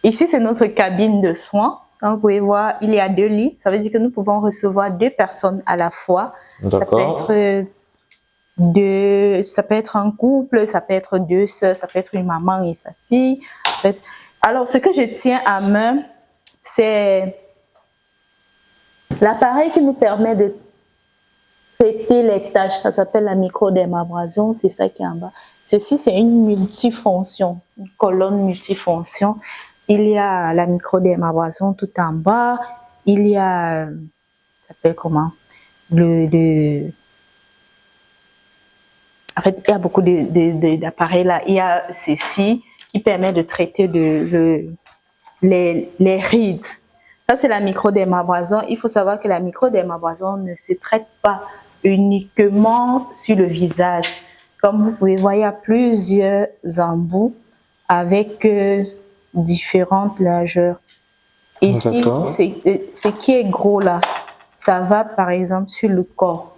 Ici, c'est notre cabine de soins. Donc, vous pouvez voir, il y a 2 lits. Ça veut dire que nous pouvons recevoir 2 personnes à la fois. D'accord. Ça peut être un couple, ça peut être 2 sœurs, ça peut être une maman et sa fille. Alors, ce que je tiens à main, c'est l'appareil qui nous permet de traiter les tâches. Ça s'appelle la microdermabrasion, c'est ça qui est en bas. Ceci, c'est une multifonction, une colonne multifonction. Il y a la microdermabrasion tout en bas. Il y a, ça s'appelle comment? En fait, il y a beaucoup d'appareils là. Il y a ceci qui permet de traiter les rides. Ça, c'est la microdermabrasion. Il faut savoir que la microdermabrasion ne se traite pas uniquement sur le visage. Comme vous pouvez voir, il y a plusieurs embouts avec différentes largeurs. Ici, ce qui est gros là, ça va par exemple sur le corps.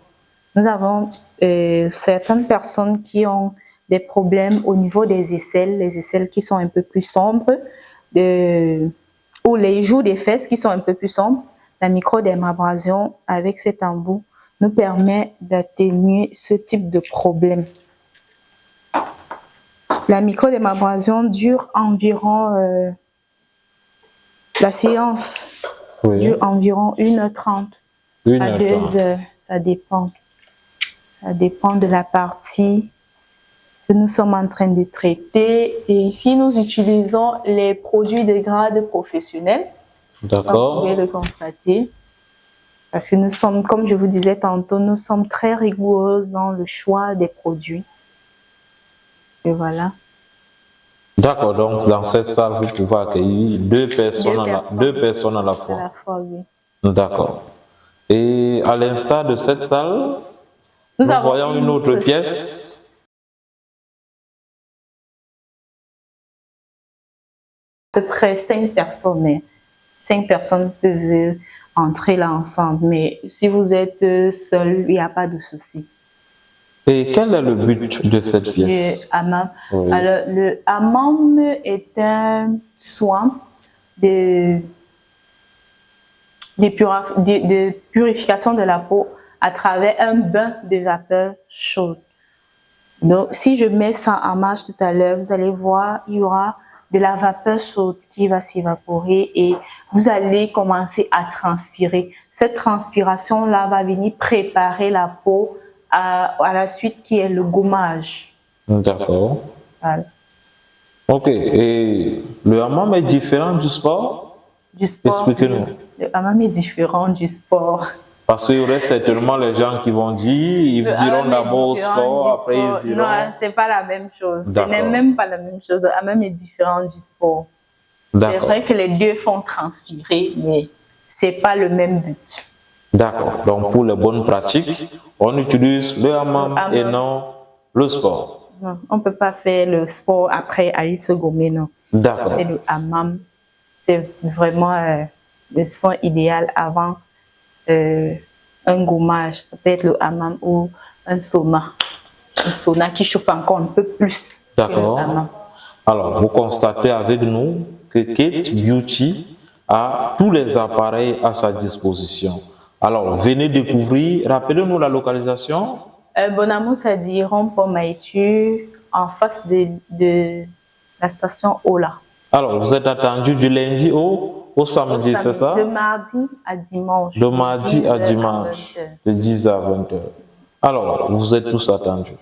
Nous avons certaines personnes qui ont des problèmes au niveau des les aisselles qui sont un peu plus sombres, ou les joues des fesses qui sont un peu plus sombres. La microdermabrasion avec cet embout nous permet d'atténuer ce type de problème. La microdermabrasion dure environ, la séance dure environ 1h30 à 2h, ça dépend. Ça dépend de la partie que nous sommes en train de traiter. Et ici, nous utilisons les produits de grade professionnel. D'accord. Vous pouvez le constater. Parce que nous sommes, comme je vous disais tantôt, nous sommes très rigoureuses dans le choix des produits. Et voilà. D'accord, donc dans cette salle, vous pouvez accueillir deux personnes à la fois. À la fois, oui. D'accord. Et à l'instar de cette salle, nous voyons une autre pièce. À peu près 5 personnes. 5 personnes peuvent entrer là ensemble. Mais si vous êtes seul, il n'y a pas de souci. Et quel est le but de cette pièce? Le hammam. Oui. Alors, le hammam est un soin de purification de la peau à travers un bain de vapeur chaude. Donc, si je mets ça en marche tout à l'heure, vous allez voir, il y aura de la vapeur chaude qui va s'évaporer et vous allez commencer à transpirer. Cette transpiration-là va venir préparer la peau à la suite qui est le gommage. D'accord. Voilà. Ok. Et le hammam est différent du sport? Du sport. Expliquez-nous. Le hammam est différent du sport. Parce qu'il y aurait certainement les gens qui vont dire, ils diront d'abord au sport, après ils diront... Non, c'est pas la même chose. Ce n'est même pas la même chose. Le hammam est différent du sport. C'est vrai que les deux font transpirer, mais c'est pas le même but. D'accord. Donc pour les bonnes pratiques, on utilise le hammam et non le sport. Non, on ne peut pas faire le sport après aller se gommer, non. D'accord. C'est le hammam. C'est vraiment le soin idéal avant un gommage. Ça peut être le hammam ou un sauna. Un sauna qui chauffe encore un peu plus. D'accord. Alors, vous constatez avec nous que Kate Beauty a tous les appareils à sa disposition. Alors, venez découvrir, rappelez-nous la localisation. Bonamou, ça dit Rond-Point-Maïtu, en face de la station Ola. Alors, vous êtes attendu du lundi au samedi, c'est ça? De mardi à dimanche. De mardi à dimanche, de 10 à 20 h. Alors, vous êtes tous attendus.